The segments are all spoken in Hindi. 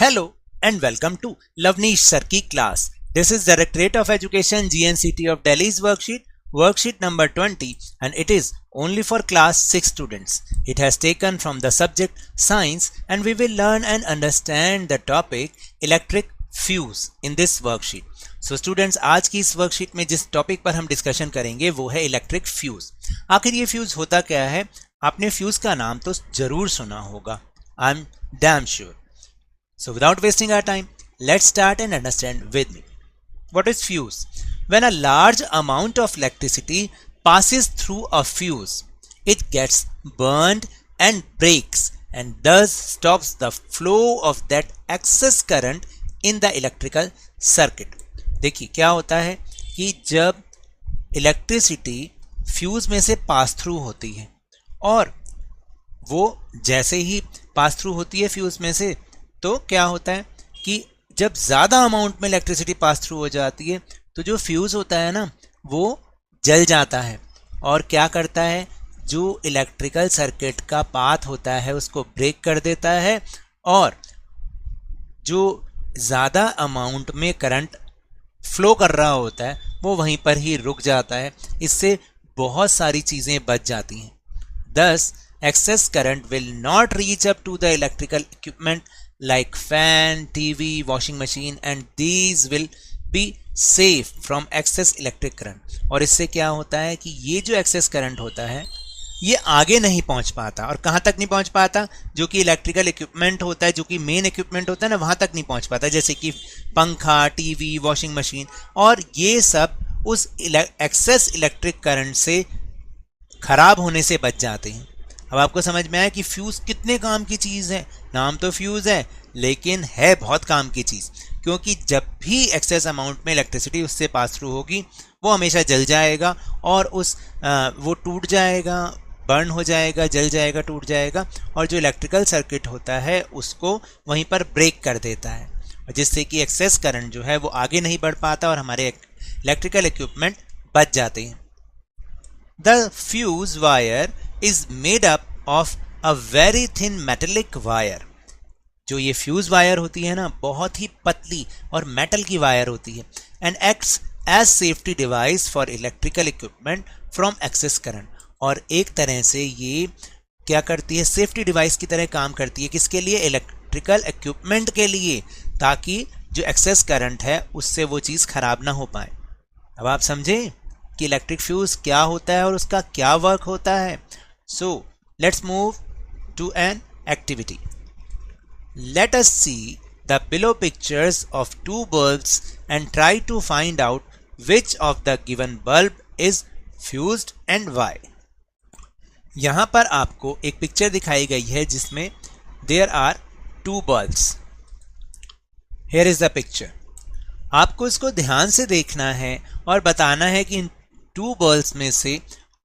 Hello and welcome to Lavneesh Sir ki class. This is Directorate of Education GNCT of Delhi's worksheet number 20, and it is only for class 6 students. It has taken from the subject science and we will learn and understand the topic electric fuse in this worksheet. So students, आज की इस वर्कशीट में जिस टॉपिक पर हम डिस्कशन करेंगे वो है इलेक्ट्रिक फ्यूज. आखिर ये फ्यूज होता क्या है? आपने फ्यूज का नाम तो जरूर सुना होगा. I am damn sure. So without wasting our time, let's start and understand with me. What is fuse? When a large amount of electricity passes through a fuse, it gets burned and breaks and thus stops the flow of that excess current in the electrical circuit. देखिए क्या होता है कि जब इलेक्ट्रिसिटी फ्यूज में से पास थ्रू होती है और वो जैसे ही पास थ्रू होती है फ्यूज में से, तो क्या होता है कि जब ज़्यादा अमाउंट में इलेक्ट्रिसिटी पास थ्रू हो जाती है तो जो फ्यूज़ होता है ना वो जल जाता है और क्या करता है, जो इलेक्ट्रिकल सर्किट का पाथ होता है उसको ब्रेक कर देता है और जो ज़्यादा अमाउंट में करंट फ्लो कर रहा होता है वो वहीं पर ही रुक जाता है. इससे बहुत सारी चीज़ें बच जाती हैं. Thus, excess current will not reach up to the electrical equipment like fan, TV, washing machine, and these will be safe from excess electric current. और इससे क्या होता है कि ये जो excess current होता है ये आगे नहीं पहुंच पाता. और कहाँ तक नहीं पहुंच पाता? जो कि इलेक्ट्रिकल इक्विपमेंट होता है, जो कि मेन इक्विपमेंट होता है ना, वहाँ तक नहीं पहुंच पाता. जैसे कि पंखा, टीवी, वॉशिंग मशीन, और ये सब उस एक्सेस इलेक्ट्रिक करंट से खराब होने से बच जाते हैं. अब आपको समझ में आया कि फ्यूज़ कितने काम की चीज़ है. नाम तो फ्यूज़ है लेकिन है बहुत काम की चीज़, क्योंकि जब भी एक्सेस अमाउंट में इलेक्ट्रिसिटी उससे पास थ्रू होगी वो हमेशा जल जाएगा और वो टूट जाएगा, बर्न हो जाएगा, जल जाएगा, टूट जाएगा और जो इलेक्ट्रिकल सर्किट होता है उसको वहीं पर ब्रेक कर देता है, जिससे कि एक्सेस करंट जो है वो आगे नहीं बढ़ पाता और हमारे इलेक्ट्रिकल इक्विपमेंट बच जाते हैं. The fuse wire is made up of a very thin metallic wire. जो ये फ्यूज वायर होती है ना बहुत ही पतली और मेटल की वायर होती है and acts as safety device for electrical equipment from excess current. और एक तरह से ये क्या करती है, सेफ्टी डिवाइस की तरह काम करती है. किसके लिए? इलेक्ट्रिकल इक्विपमेंट के लिए, ताकि जो एक्सेस करंट है उससे वो चीज़ खराब ना हो पाए. अब आप समझे कि इलेक्ट्रिक फ्यूज क्या होता है और उसका क्या वर्क होता है. So, let's move to an activity. Let us see the below pictures of two bulbs and try to find out which of the given bulb is fused and why. यहाँ पर आपको एक पिक्चर दिखाई गई है जिसमें there are two bulbs. Here is the picture. आपको इसको ध्यान से देखना है और बताना है कि इन टू बल्ब्स में से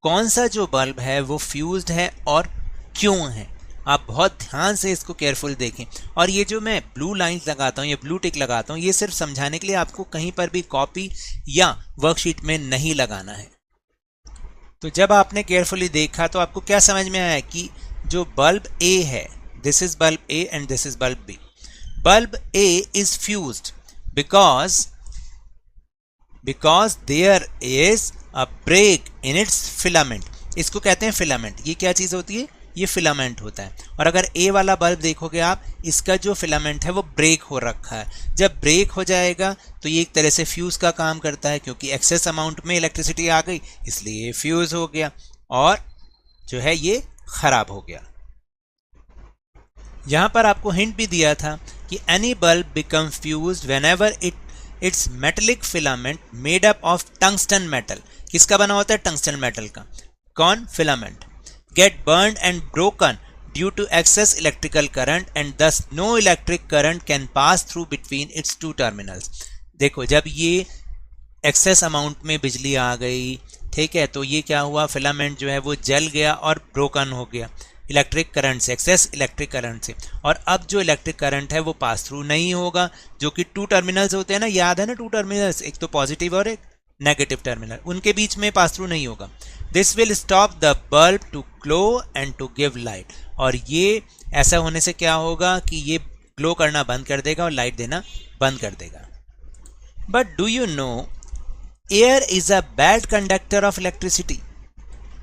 कौन सा जो बल्ब है वो फ्यूज्ड है और क्यों है. आप बहुत ध्यान से इसको केयरफुल देखें. और ये जो मैं ब्लू लाइंस लगाता हूँ, ये ब्लू टिक लगाता हूँ, ये सिर्फ समझाने के लिए, आपको कहीं पर भी कॉपी या वर्कशीट में नहीं लगाना है. तो जब आपने केयरफुली देखा तो आपको क्या समझ में आया कि जो बल्ब ए है, this is bulb A and this is bulb B. Bulb A is fused because there is a break in its filament. इसको कहते हैं फिलामेंट. ये क्या चीज़ होती है? ये फिलामेंट होता है. और अगर ए वाला बल्ब देखोगे आप, इसका जो फिलामेंट है वो ब्रेक हो रखा है. जब ब्रेक हो जाएगा तो ये एक तरह से फ्यूज का काम करता है, क्योंकि एक्सेस अमाउंट में इलेक्ट्रिसिटी आ गई इसलिए ये फ्यूज हो गया और जो है ये खराब हो गया. यहाँ पर आपको हिंट भी दिया था कि any bulb become fused whenever its metallic filament made up of tungsten metal. किसका बना होता है? टंगस्टन मेटल का. कौन? Filament. Get burn and broken due to excess electrical current and thus no electric current can pass through between its two terminals. देखो, जब ये एक्सेस अमाउंट में बिजली आ गई, ठीक है, तो ये क्या हुआ, फिलामेंट जो है वो जल गया और ब्रोकन हो गया इलेक्ट्रिक करंट से, एक्सेस इलेक्ट्रिक करंट से. और अब जो इलेक्ट्रिक करंट है वो पास थ्रू नहीं होगा, जो कि टू टर्मिनल्स होते हैं ना, याद है ना, टू टर्मिनल्स, एक तो पॉजिटिव और एक नेगेटिव टर्मिनल, उनके बीच में पास थ्रू नहीं होगा. This will stop the bulb to glow and to give light. और ये ऐसा होने से क्या होगा कि ये ग्लो करना बंद कर देगा और लाइट देना बंद कर देगा। But do you know air is a bad conductor of electricity.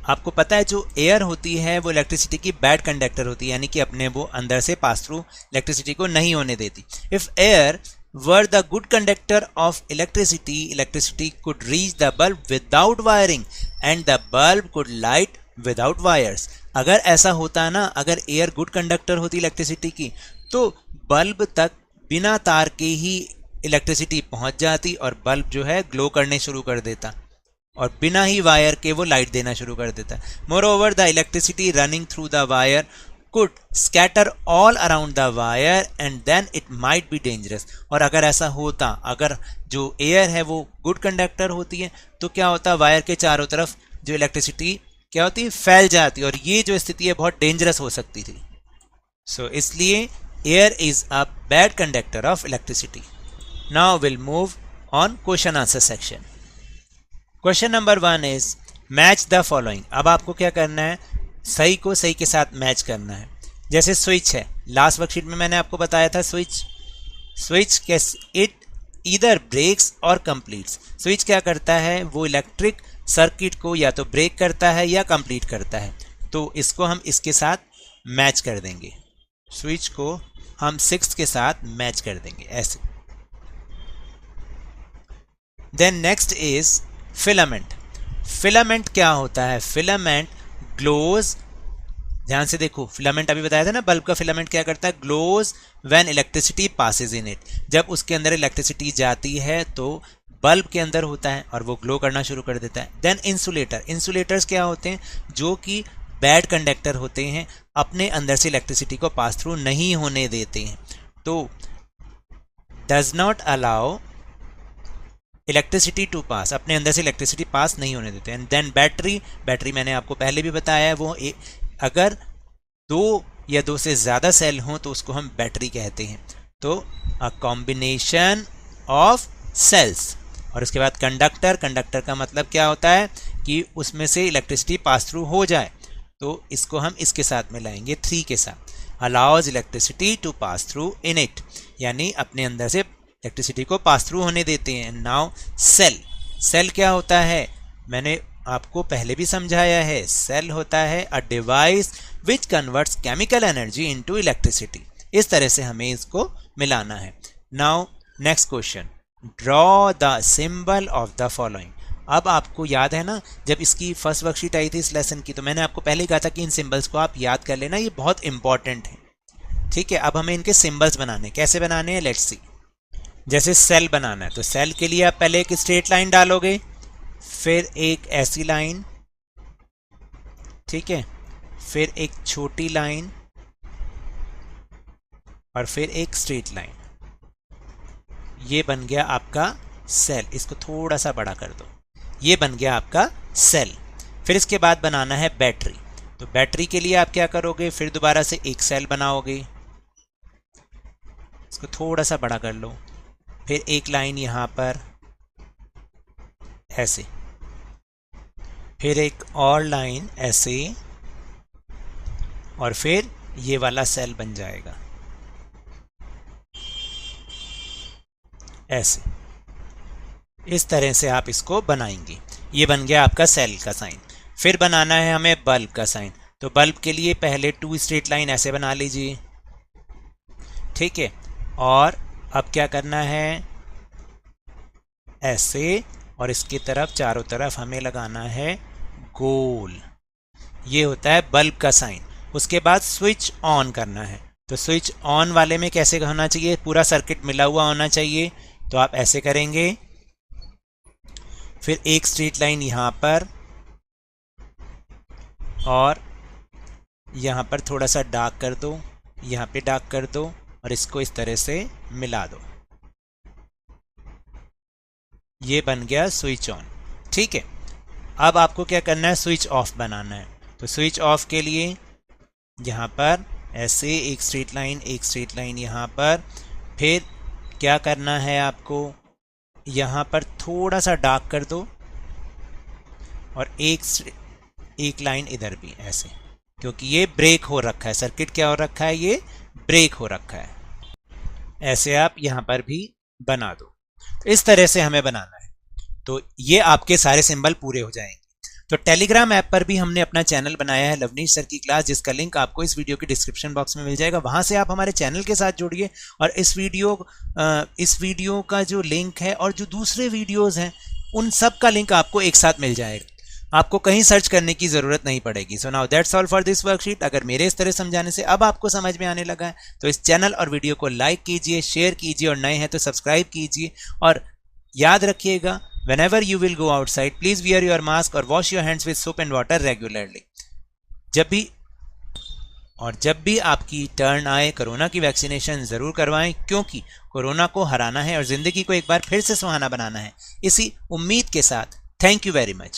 आपको पता है जो एयर होती है वो इलेक्ट्रिसिटी की बैड कंडक्टर होती है, यानी कि अपने वो अंदर से पास थ्रू इलेक्ट्रिसिटी को नहीं होने देती। If air were the good conductor of electricity, electricity could reach the bulb without wiring and the bulb could light without wires. अगर ऐसा होता ना, अगर एयर गुड कंडक्टर होती इलेक्ट्रिसिटी की, तो बल्ब तक बिना तार के ही इलेक्ट्रिसिटी पहुंच जाती और बल्ब जो है ग्लो करने शुरू कर देता और बिना ही वायर के वो लाइट देना शुरू कर देता। Moreover the electricity running through the wire could scatter all around the wire and then it might be dangerous. और अगर ऐसा होता, अगर जो एयर है वो गुड कंडक्टर होती है, तो क्या होता, वायर के चारों तरफ जो इलेक्ट्रिसिटी क्या होती, फैल जाती और ये जो स्थिति है बहुत डेंजरस हो सकती थी। सो इसलिए air is a bad conductor of electricity. Now will move on question answer section. Question number 1 is match the following. अब आपको क्या करना है, सही को सही के साथ मैच करना है। जैसे स्विच है, लास्ट वर्कशीट में मैंने आपको बताया था स्विच इट ईदर ब्रेक्स और कंप्लीट्स। स्विच क्या करता है, वो इलेक्ट्रिक सर्किट को या तो ब्रेक करता है या कंप्लीट करता है। तो इसको हम इसके साथ मैच कर देंगे, स्विच को हम 6 के साथ मैच कर देंगे ऐसे। Then next is filament. Filament क्या होता है, फिलामेंट ग्लोज, ध्यान से देखो, फिलामेंट अभी बताया था ना, बल्ब का फिलामेंट क्या करता है, glows when electricity passes in it. जब उसके अंदर इलेक्ट्रिसिटी जाती है तो बल्ब के अंदर होता है और वो ग्लो करना शुरू कर देता है। देन इंसुलेटर, इंसुलेटर्स क्या होते हैं, जो कि बैड कंडक्टर होते हैं, अपने अंदर से इलेक्ट्रिसिटी को पास थ्रू नहीं होने देते हैं, तो does not allow electricity to pass, अपने अंदर से इलेक्ट्रिसिटी पास नहीं होने देते। एंड देन बैटरी, बैटरी मैंने आपको पहले भी बताया है, वो अगर 2 या 2 से ज़्यादा सेल हों तो उसको हम बैटरी कहते हैं। तो अ कॉम्बिनेशन ऑफ सेल्स। और उसके बाद कंडक्टर, कंडक्टर का मतलब क्या होता है कि उसमें से इलेक्ट्रिसिटी पास थ्रू हो जाए, तो इसको हम इसके साथ मिलाएंगे 3 के साथ। Allows electricity to pass through in it, यानी अपने अंदर से इलेक्ट्रिसिटी को पास थ्रू होने देते हैं। नाउ सेल, सेल क्या होता है, मैंने आपको पहले भी समझाया है, सेल होता है a device which converts chemical energy into electricity. इस तरह से हमें इसको मिलाना है। Now next question, draw the symbol of the following. अब आपको याद है ना, जब इसकी फर्स्ट वर्कशीट आई थी इस लेसन की, तो मैंने आपको पहले ही कहा था कि इन सिंबल्स को आप याद कर लेना, ये बहुत इंपॉर्टेंट है। ठीक है, अब हमें इनके सिंबल्स बनाने, कैसे बनाने हैं, लेट्स सी। जैसे सेल बनाना है, तो सेल के लिए आप पहले एक स्ट्रेट लाइन डालोगे, फिर एक ऐसी लाइन, ठीक है, फिर एक छोटी लाइन और फिर एक स्ट्रेट लाइन। ये बन गया आपका सेल। इसको थोड़ा सा बड़ा कर दो, ये बन गया आपका सेल। फिर इसके बाद बनाना है बैटरी। तो बैटरी के लिए आप क्या करोगे, फिर दोबारा से एक सेल बनाओगे, इसको थोड़ा सा बड़ा कर लो, फिर एक लाइन यहाँ पर ऐसे, फिर एक और लाइन ऐसे, और फिर ये वाला सेल बन जाएगा ऐसे। इस तरह से आप इसको बनाएंगे। ये बन गया आपका सेल का साइन। फिर बनाना है हमें बल्ब का साइन। तो बल्ब के लिए पहले 2 स्ट्रेट लाइन ऐसे बना लीजिए, ठीक है, और अब क्या करना है, ऐसे, और इसकी तरफ चारों तरफ हमें लगाना है गोल। ये होता है बल्ब का साइन। उसके बाद स्विच ऑन करना है। तो स्विच ऑन वाले में कैसे होना चाहिए, पूरा सर्किट मिला हुआ होना चाहिए। तो आप ऐसे करेंगे, फिर एक स्ट्रेट लाइन यहाँ पर और यहाँ पर थोड़ा सा डार्क कर दो, यहाँ पे डार्क कर दो, और इसको इस तरह से मिला दो। ये बन गया स्विच ऑन, ठीक है। अब आपको क्या करना है, स्विच ऑफ बनाना है। तो स्विच ऑफ के लिए यहाँ पर ऐसे एक स्ट्रेट लाइन यहाँ पर, फिर क्या करना है आपको, यहाँ पर थोड़ा सा डार्क कर दो और एक लाइन इधर भी ऐसे, क्योंकि ये ब्रेक हो रखा है, सर्किट क्या हो रखा है, ये ब्रेक हो रखा है। ऐसे आप यहां पर भी बना दो। तो इस तरह से हमें बनाना है। तो ये आपके सारे सिंबल पूरे हो जाएंगे। तो टेलीग्राम ऐप पर भी हमने अपना चैनल बनाया है लवनीश सर की क्लास, जिसका लिंक आपको इस वीडियो के डिस्क्रिप्शन बॉक्स में मिल जाएगा। वहां से आप हमारे चैनल के साथ जुड़िए और इस वीडियो का जो लिंक है और जो दूसरे वीडियोस हैं उन सब का लिंक आपको एक साथ मिल जाएगा। आपको कहीं सर्च करने की जरूरत नहीं पड़ेगी। So now that's all for this worksheet. अगर मेरे इस तरह समझाने से अब आपको समझ में आने लगा है तो इस चैनल और वीडियो को लाइक कीजिए, शेयर कीजिए और नए हैं तो सब्सक्राइब कीजिए। और याद रखिएगा, whenever you will go outside, please wear your mask और wash your hands with soap and water regularly। जब भी आपकी टर्न आए कोरोना की वैक्सीनेशन जरूर करवाएं, क्योंकि कोरोना को हराना है और जिंदगी को एक बार फिर से सुहाना बनाना है। इसी उम्मीद के साथ थैंक यू वेरी मच।